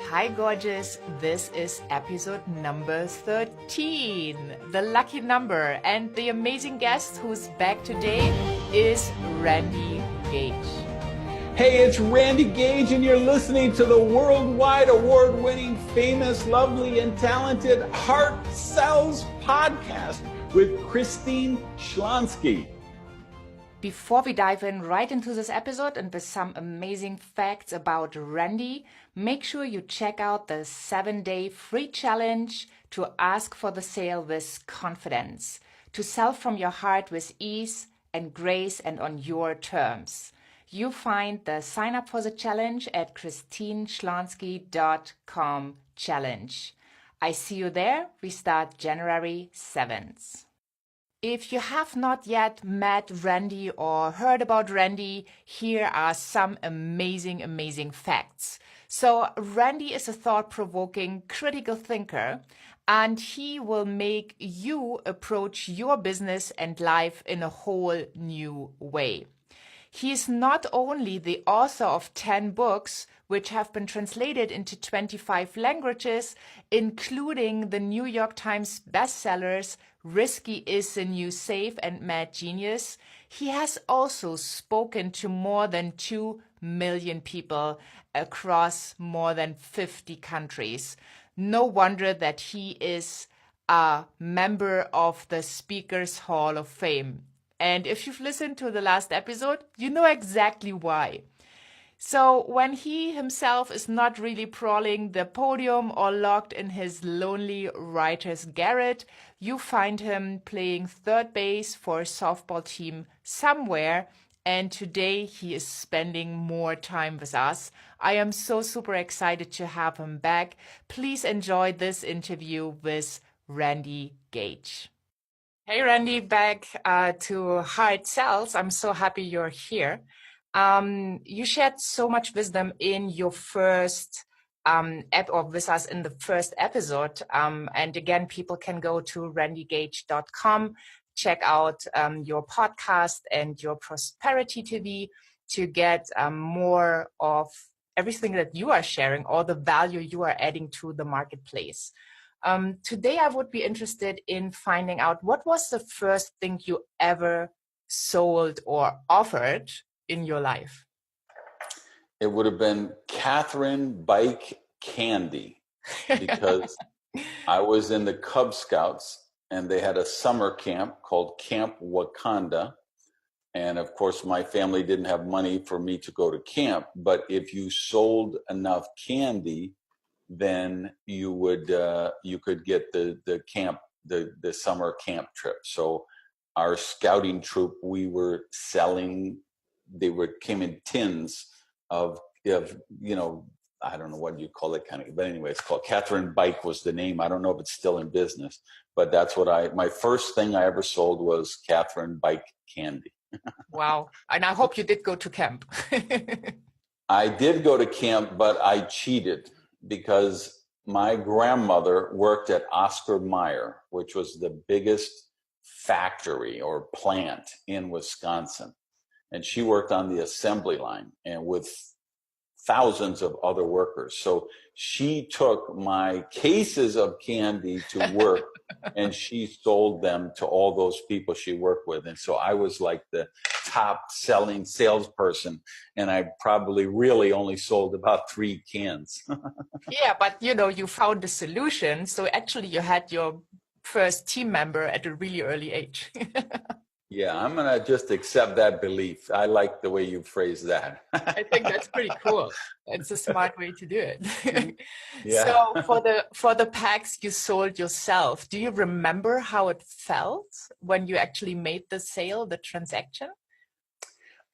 Hi, gorgeous. This is episode number 13, the lucky number. And the amazing guest who's back today is Randy Gage. Hey, it's Randy Gage, and you're listening to the worldwide award-winning, famous, lovely, and talented Heart Sells podcast with Christine Schlonski. Before we dive in right into this episode and with some amazing facts about Randy, make sure you check out the 7-day free challenge to ask for the sale with confidence, to sell from your heart with ease and grace and on your terms. You find the sign up for the challenge at christineschlonski.com challenge. I see you there. We start January 7th. If you have not yet met Randy or heard about Randy, here are some amazing facts. So Randy is a thought-provoking critical thinker, and he will make you approach your business and life in a whole new way. He is not only the author of 10 books, which have been translated into 25 languages, including the New York Times bestsellers, Risky is the New Safe and Mad Genius. He has also spoken to more than 2 million people across more than 50 countries. No wonder that he is a member of the Speakers Hall of Fame. And if you've listened to the last episode, you know exactly why. So when he himself is not really prowling the podium or locked in his lonely writer's garret, you find him playing third base for a softball team somewhere. And today he is spending more time with us. I am so super excited to have him back. Please enjoy this interview with Randy Gage. Hey, Randy, back to Hard Sells. I'm so happy you're here. You shared so much wisdom in your first with us in the first episode. And again, people can go to randygage.com, check out your podcast and your Prosperity TV to get more of everything that you are sharing, all the value you are adding to the marketplace. Today, I would be interested in finding out what was the first thing you ever sold or offered in your life? It would have been Catherine Bike Candy, because I was in the Cub Scouts and they had a summer camp called Camp Wakanda. And of course, my family didn't have money for me to go to camp, but if you sold enough candy, then you would you could get the camp, the summer camp trip. So our scouting troop, we were selling. They came in tins of I don't know what you call it, kind of, but anyway, it's called Catherine Bike was the name. I don't know if it's still in business, but that's what my first thing I ever sold was Catherine Bike Candy. Wow. And I hope you did go to camp. I did go to camp, but I cheated because my grandmother worked at Oscar Mayer, which was the biggest factory or plant in Wisconsin. And she worked on the assembly line and with thousands of other workers. So she took my cases of candy to work and she sold them to all those people she worked with. And so I was like the top selling salesperson, and I probably really only sold about 3 cans. Yeah, but you found the solution. So actually you had your first team member at a really early age. Yeah, I'm going to just accept that belief. I like the way you phrase that. I think that's pretty cool. It's a smart way to do it. Yeah. So for the packs you sold yourself, do you remember how it felt when you actually made the sale, the transaction?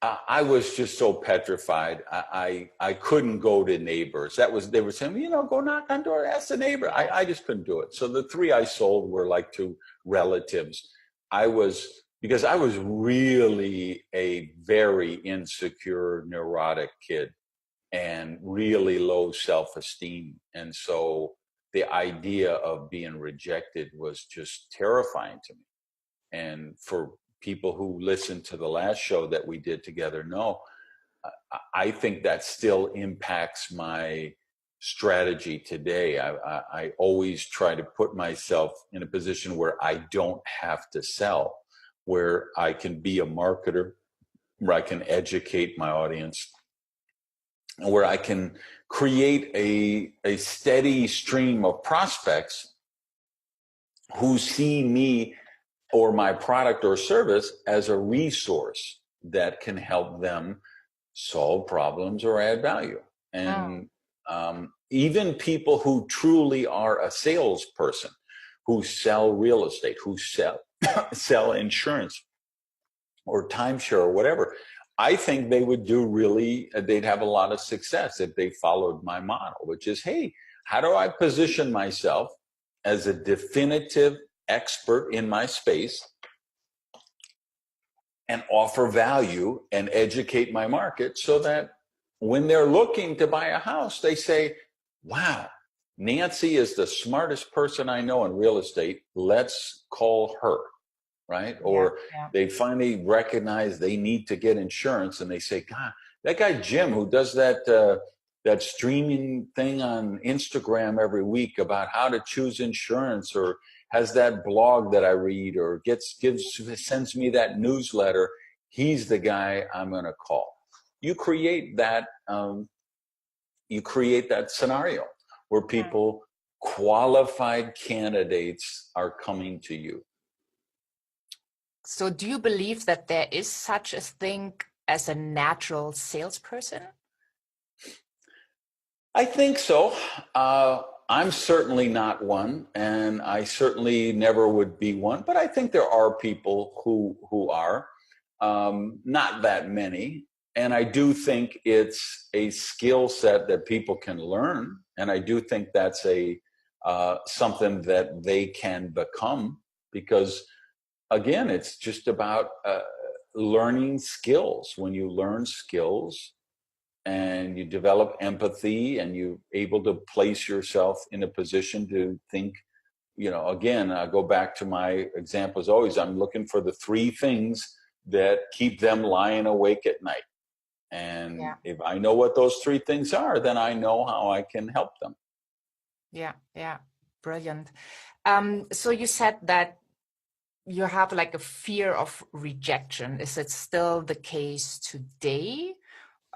I was just so petrified. I couldn't go to neighbors. They were saying, go knock on door, ask the neighbor. I just couldn't do it. So the 3 I sold were like to relatives. Because I was really a very insecure, neurotic kid and really low self-esteem. And so the idea of being rejected was just terrifying to me. And for people who listened to the last show that we did together know, I think that still impacts my strategy today. I always try to put myself in a position where I don't have to sell, where I can be a marketer, where I can educate my audience, and where I can create a steady stream of prospects who see me or my product or service as a resource that can help them solve problems or add value. And even people who truly are a salesperson, who sell real estate, who sell insurance or timeshare or whatever, I think they would they'd have a lot of success if they followed my model, which is, hey, how do I position myself as a definitive expert in my space and offer value and educate my market so that when they're looking to buy a house, they say, wow, Nancy is the smartest person I know in real estate. Let's call her, right? Or they finally recognize they need to get insurance and they say, God, that guy Jim who does that streaming thing on Instagram every week about how to choose insurance, or has that blog that I read, or sends me that newsletter, he's the guy I'm going to call. You create that scenario where people, qualified candidates, are coming to you. So do you believe that there is such a thing as a natural salesperson? I think so. I'm certainly not one, and I certainly never would be one, but I think there are people who are, not that many. And I do think it's a skill set that people can learn. And I do think that's something that they can become, because again, it's just about learning skills. When you learn skills and you develop empathy and you're able to place yourself in a position to think, again, I go back to my examples always, I'm looking for the 3 things that keep them lying awake at night. And if I know what those 3 things are, then I know how I can help them. Yeah. Brilliant. So you said that you have like a fear of rejection. Is it still the case today?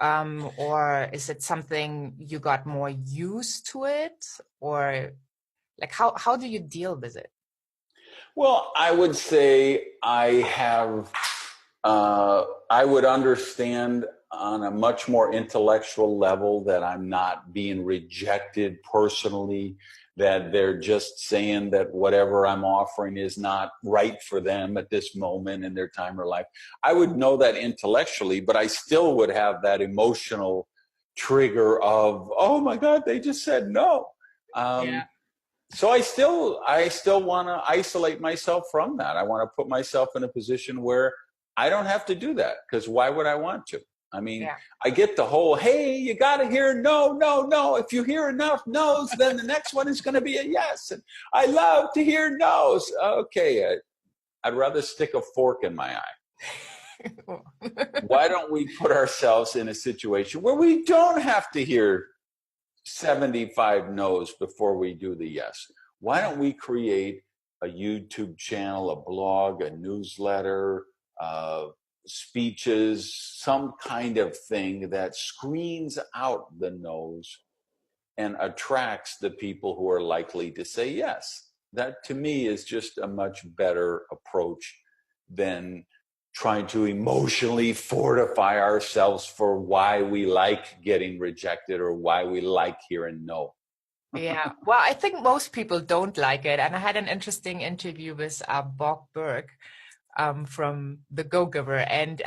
Or is it something you got more used to it? Or like, how do you deal with it? Well, I would say I would understand on a much more intellectual level that I'm not being rejected personally, that they're just saying that whatever I'm offering is not right for them at this moment in their time or life. I would know that intellectually, but I still would have that emotional trigger of, oh my God, they just said no. So I still want to isolate myself from that. I want to put myself in a position where I don't have to do that, because why would I want to? I mean, I get the whole, hey, you got to hear no, no, no. If you hear enough no's, then the next one is going to be a yes. And I love to hear no's. Okay, I'd rather stick a fork in my eye. Why don't we put ourselves in a situation where we don't have to hear 75 no's before we do the yes? Why don't we create a YouTube channel, a blog, a newsletter, speeches, some kind of thing that screens out the no's and attracts the people who are likely to say yes? That to me is just a much better approach than trying to emotionally fortify ourselves for why we like getting rejected or why we like hearing no. Yeah, well, I think most people don't like it. And I had an interesting interview with Bob Burke from The Go-Giver. And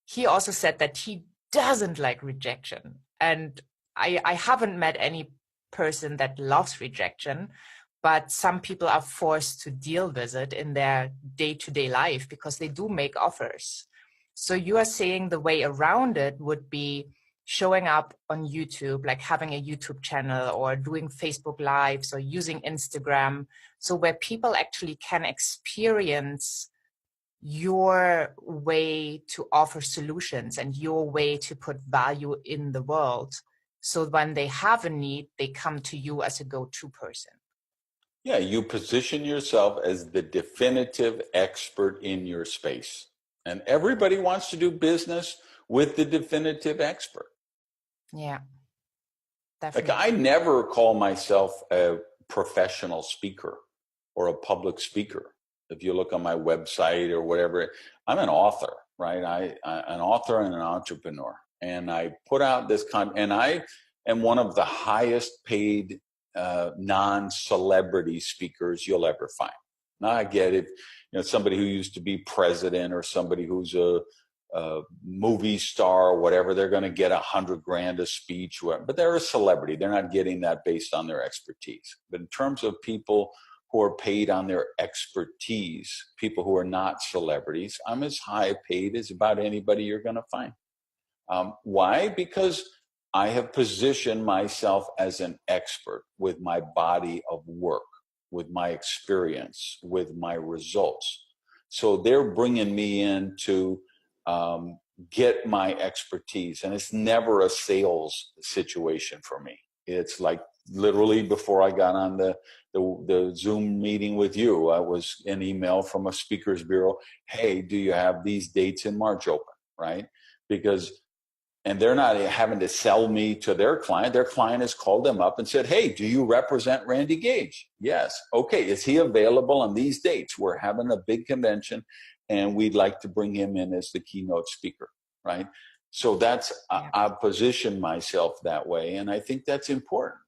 he also said that he doesn't like rejection. And I haven't met any person that loves rejection, but some people are forced to deal with it in their day-to-day life because they do make offers. So you are saying the way around it would be showing up on YouTube, like having a YouTube channel or doing Facebook Lives or using Instagram. So where people actually can experience your way to offer solutions and your way to put value in the world. So when they have a need, they come to you as a go-to person. Yeah, you position yourself as the definitive expert in your space. And everybody wants to do business with the definitive expert. Yeah, Like, definitely. I never call myself a professional speaker or a public speaker. If you look on my website or whatever, I'm an author, right? An author and an entrepreneur. And I put out this and I am one of the highest paid non-celebrity speakers you'll ever find. Now I get it, somebody who used to be president or somebody who's a movie star or whatever, they're going to get $100,000 a speech, but they're a celebrity. They're not getting that based on their expertise. But in terms of people who are paid on their expertise, people who are not celebrities, I'm as high paid as about anybody you're going to find. Why? Because I have positioned myself as an expert with my body of work, with my experience, with my results. So they're bringing me in to get my expertise. And it's never a sales situation for me. It's like literally before I got on the Zoom meeting with you, I was an email from a speakers bureau. Hey, do you have these dates in March open? Right? And they're not having to sell me to their client. Their client has called them up and said, hey, do you represent Randy Gage? Yes. Okay. Is he available on these dates? We're having a big convention and we'd like to bring him in as the keynote speaker, right? So I position myself that way. And I think that's important.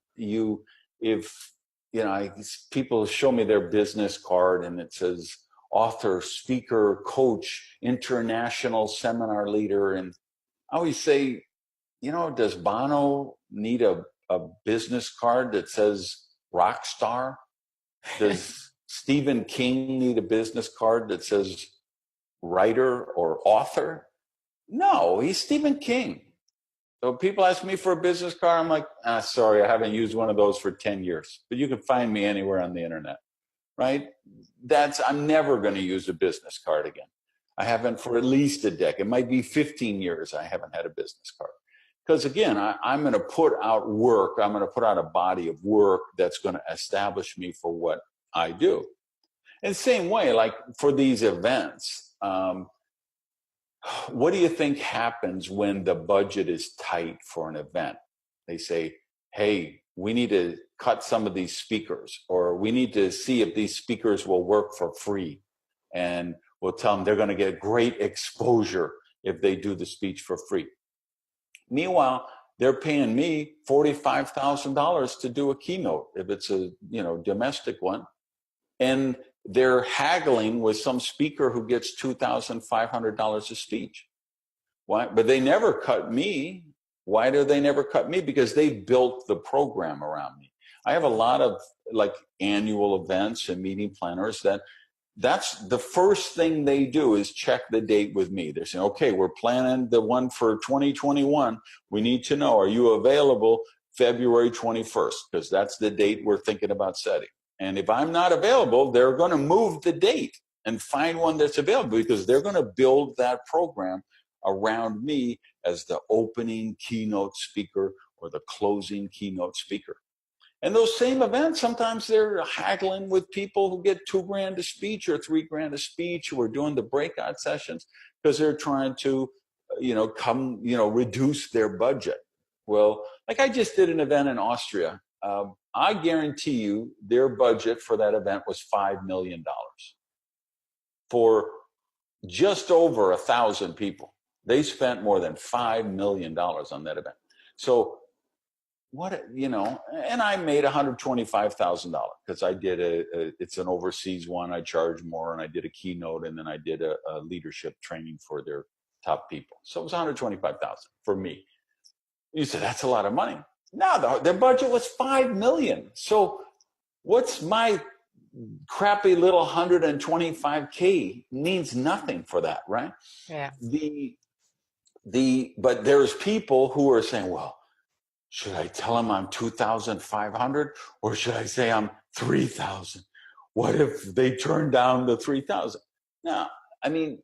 People show me their business card and it says author, speaker, coach, international seminar leader. And I always say, does Bono need a business card that says rock star? Does Stephen King need a business card that says writer or author? No, he's Stephen King. So people ask me for a business card. I'm like, sorry, I haven't used one of those for 10 years, but you can find me anywhere on the internet, right? I'm never going to use a business card again. I haven't for at least a decade. It might be 15 years I haven't had a business card. Because again, I'm going to put out work. I'm going to put out a body of work that's going to establish me for what I do. In the same way, like for these events, what do you think happens when the budget is tight for an event? They say, hey, we need to cut some of these speakers, or we need to see if these speakers will work for free. And we'll tell them they're going to get great exposure if they do the speech for free. Meanwhile, they're paying me $45,000 to do a keynote if it's a domestic one. And they're haggling with some speaker who gets $2,500 a speech. Why? But they never cut me. Why do they never cut me? Because they built the program around me. I have a lot of like annual events and meeting planners that's the first thing they do is check the date with me. They're saying, okay, we're planning the one for 2021. We need to know, are you available February 21st? Because that's the date we're thinking about setting. And if I'm not available, they're going to move the date and find one that's available because they're going to build that program around me as the opening keynote speaker or the closing keynote speaker. And those same events, sometimes they're haggling with people who get $2,000 a speech or $3,000 a speech who are doing the breakout sessions because they're trying to, reduce their budget. Well, like I just did an event in Austria. I guarantee you their budget for that event was $5 million for just over 1,000 people. They spent more than $5 million on that event. So and I made $125,000 because I did it's an overseas one. I charge more and I did a keynote and then I did a leadership training for their top people. So it was $125,000 for me. You said, that's a lot of money. No, their budget was $5 million. So what's my crappy little $125K means nothing for that, right? Yeah. But there's people who are saying, well, should I tell them I'm 2,500 or should I say I'm 3,000? What if they turn down the 3,000? No, I mean,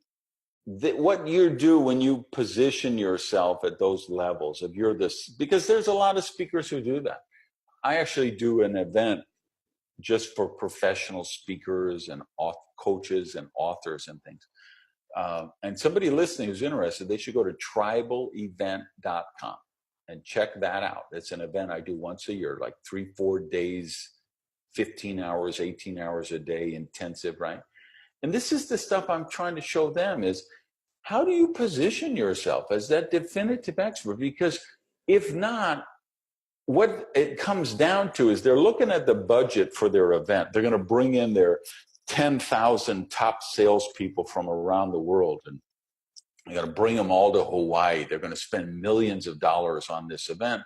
what you do when you position yourself at those levels, if you're this, because there's a lot of speakers who do that. I actually do an event just for professional speakers and coaches and authors and things. And somebody listening who's interested, they should go to tribalevent.com and check that out. It's an event I do once a year, like 3-4 days, 15 hours, 18 hours a day, intensive, right? And this is the stuff I'm trying to show them is, how do you position yourself as that definitive expert? Because if not, what it comes down to is they're looking at the budget for their event. They're going to bring in their 10,000 top salespeople from around the world, and they're going to bring them all to Hawaii. They're going to spend millions of dollars on this event.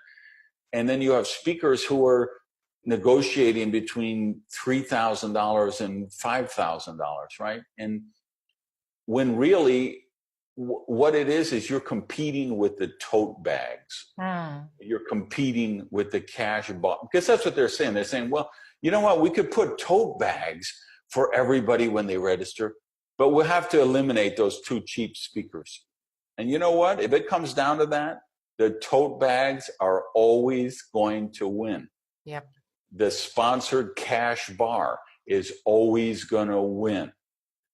And then you have speakers who are negotiating between $3,000 and $5,000, right? And when really what it is you're competing with the tote bags. You're competing with the cash box, because that's what they're saying. They're saying, well, you know what? We could put tote bags for everybody when they register, but we'll have to eliminate those 2 cheap speakers. And you know what? If it comes down to that, the tote bags are always going to win. Yep. The sponsored cash bar is always going to win.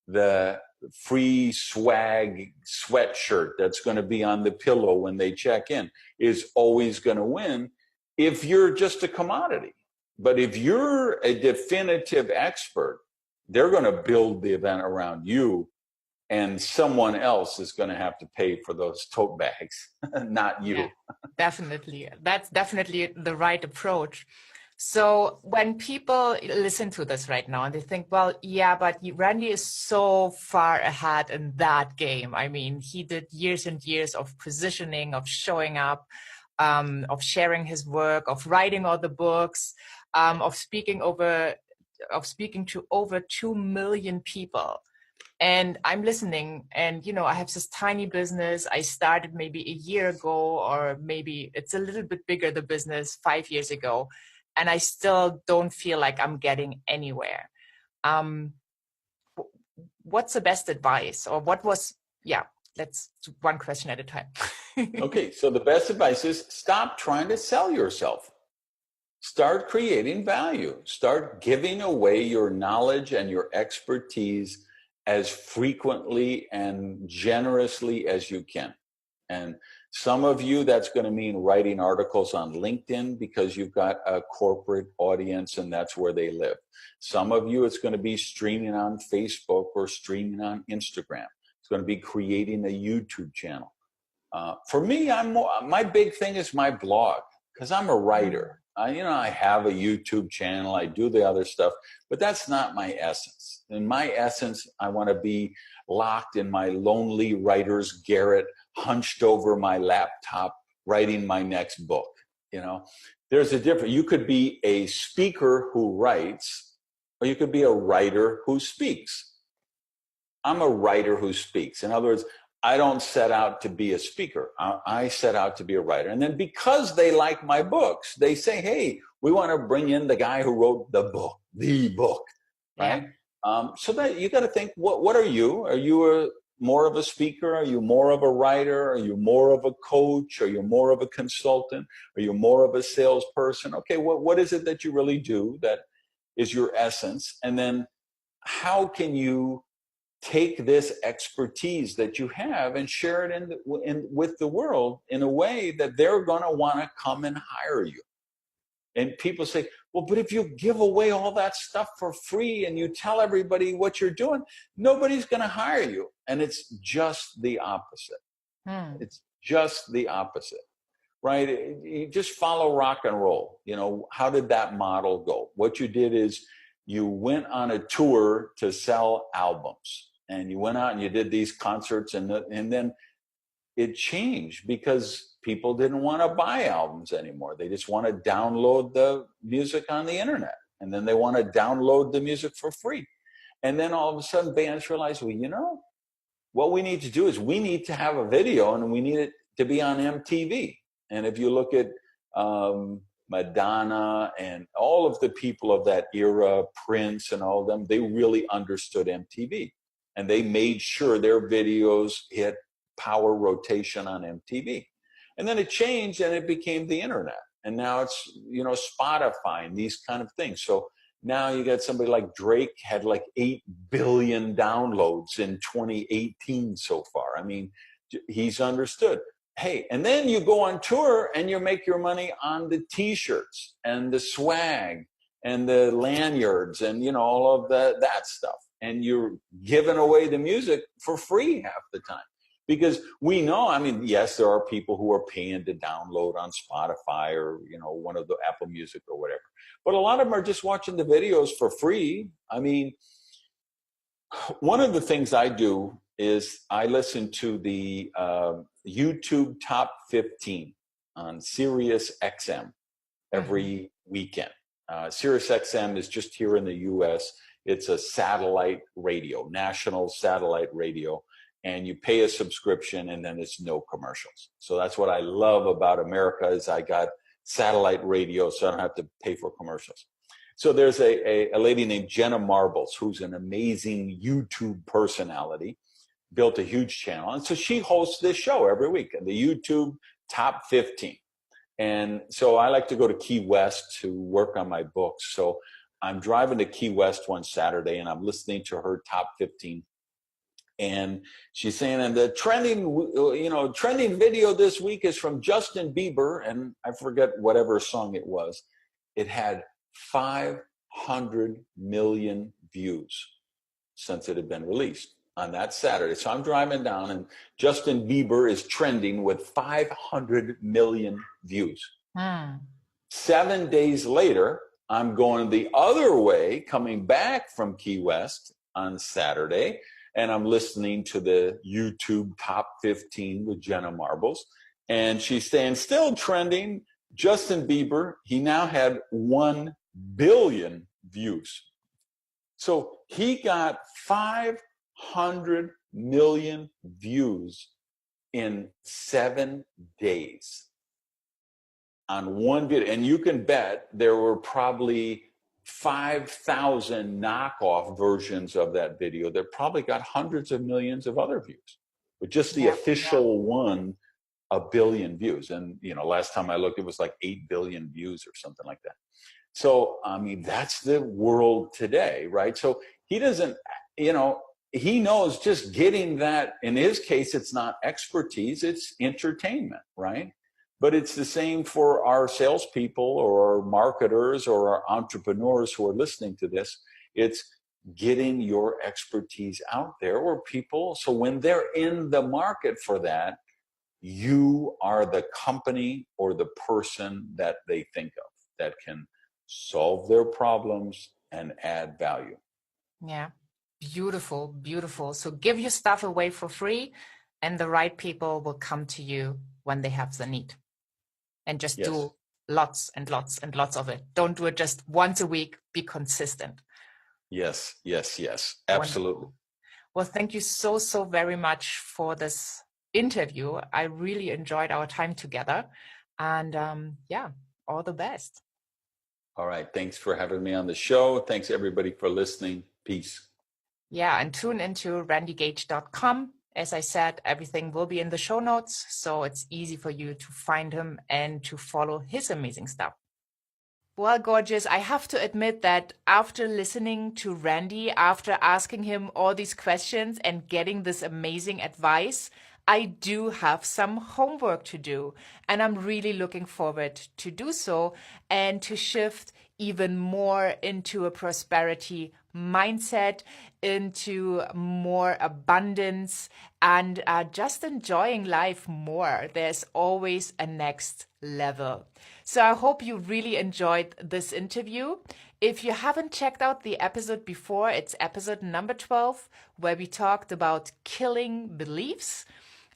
The free swag sweatshirt that's going to be on the pillow when they check in is always going to win if you're just a commodity. But if you're a definitive expert, they're going to build the event around you, and someone else is going to have to pay for those tote bags, not you. Yeah, definitely. That's definitely the right approach. So when people listen to this right now and they think, well, yeah, but Randy is so far ahead in that game. I mean, he did years and years of positioning, of showing up, of sharing his work, of writing all the books, of speaking to over 2 million people. And I'm listening, and, you know, I have this tiny business. I started maybe a year ago, or maybe it's a little bit bigger, the business 5 years ago. And I still don't feel like I'm getting anywhere. What's the best advice, or what was, let's do one question at a time. Okay, so the best advice is stop trying to sell yourself. Start creating value. Start giving away your knowledge and your expertise as frequently and generously as you can. And some of you, that's going to mean writing articles on LinkedIn because you've got a corporate audience and that's where they live. Some of you, it's going to be streaming on Facebook or streaming on Instagram. It's going to be creating a YouTube channel. For me, my big thing is my blog, because I'm a writer. I have a YouTube channel. I do the other stuff, but that's not my essence. In my essence, I want to be locked in my lonely writer's garret, hunched over my laptop, writing my next book. There's a difference. You could be a speaker who writes, or you could be a writer who speaks. I'm a writer who speaks. In other words, I don't set out to be a speaker. I set out to be a writer. And then because they like my books, they say, hey, we want to bring in the guy who wrote the book, right? Yeah. So that you got to think, what are you? Are you more of a speaker? Are you more of a writer? Are you more of a coach? Are you more of a consultant? Are you more of a salesperson? Okay, what is it that you really do that is your essence? And then how can you take this expertise that you have and share it with the world in a way that they're going to want to come and hire you? And people say, well, but if you give away all that stuff for free and you tell everybody what you're doing, nobody's going to hire you. And it's just the opposite. It's just the opposite, right? You just follow rock and roll. How did that model go? What you did is you went on a tour to sell albums. And you went out and you did these concerts, and then it changed because people didn't want to buy albums anymore. They just want to download the music on the internet. And then they want to download the music for free. And then all of a sudden bands realize, well, what we need to do is we need to have a video, and we need it to be on MTV. And if you look at Madonna and all of the people of that era, Prince and all of them, they really understood MTV. and they made sure their videos hit power rotation on MTV. And then it changed and it became the internet. And now it's, Spotify and these kind of things. So now you got somebody like Drake had like 8 billion downloads in 2018 so far. I mean, he's understood. Hey, and then you go on tour and you make your money on the t-shirts and the swag and the lanyards and, all of that stuff. And you're giving away the music for free half the time. Because we know, I mean, yes, there are people who are paying to download on Spotify or, one of the Apple Music or whatever. But a lot of them are just watching the videos for free. I mean, one of the things I do is I listen to the YouTube Top 15 on Sirius XM every weekend. Sirius XM is just here in the US. It's a satellite radio, national satellite radio. And you pay a subscription and then it's no commercials. So that's what I love about America is I got satellite radio, so I don't have to pay for commercials. So there's a lady named Jenna Marbles, who's an amazing YouTube personality, built a huge channel. And so she hosts this show every week, the YouTube Top 15. And so I like to go to Key West to work on my books. So I'm driving to Key West one Saturday and I'm listening to her Top 15. And she's saying, and the trending video this week is from Justin Bieber, and I forget whatever song it was. It had 500 million views since it had been released on that Saturday. So I'm driving down, and Justin Bieber is trending with 500 million views. 7 days later, I'm going the other way, coming back from Key West on Saturday, and I'm listening to the YouTube Top 15 with Jenna Marbles. And she's staying still trending. Justin Bieber, he now had 1 billion views. So he got 500 million views in 7 days on one video. And you can bet there were probably 5,000 knockoff versions of that video that probably got hundreds of millions of other views. But just the official one, 1 billion views. And, last time I looked, it was like 8 billion views or something like that. So, I mean, that's the world today, right? So he doesn't, he knows just getting that, in his case, it's not expertise, it's entertainment, right? But it's the same for our salespeople or our marketers or our entrepreneurs who are listening to this. It's getting your expertise out there or people. So when they're in the market for that, you are the company or the person that they think of that can solve their problems and add value. Yeah. Beautiful, beautiful. So give your stuff away for free and the right people will come to you when they have the need. And just do lots and lots and lots of it. Don't do it just once a week. Be consistent. Yes. Absolutely. Wonderful. Well, thank you so, so very much for this interview. I really enjoyed our time together. And all the best. All right. Thanks for having me on the show. Thanks, everybody, for listening. Peace. Yeah, and tune into randygage.com. As I said, everything will be in the show notes, so it's easy for you to find him and to follow his amazing stuff. Well, gorgeous, I have to admit that after listening to Randy, after asking him all these questions and getting this amazing advice, I do have some homework to do, and I'm really looking forward to do so and to shift even more into a prosperity mindset, into more abundance, and just enjoying life more. There's always a next level. So I hope you really enjoyed this interview. If you haven't checked out the episode before, it's episode number 12, where we talked about killing beliefs.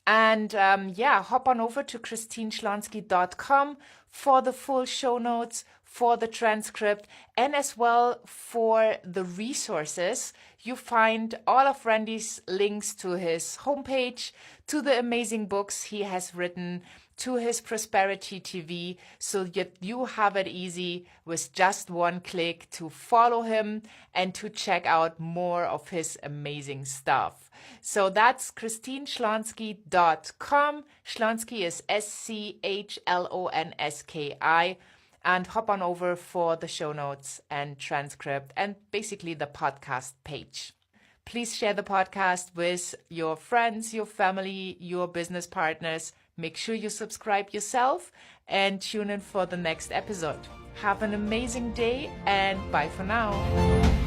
And hop on over to christineschlonski.com for the full show notes, for the transcript, and as well for the resources. You find all of Randy's links to his homepage, to the amazing books he has written, to his Prosperity TV so that you have it easy with just one click to follow him and to check out more of his amazing stuff. So that's christineschlonski.com. Schlonski is Schlonski, and hop on over for the show notes and transcript and basically the podcast page. Please share the podcast with your friends, your family, your business partners. Make sure you subscribe yourself and tune in for the next episode. Have an amazing day and bye for now.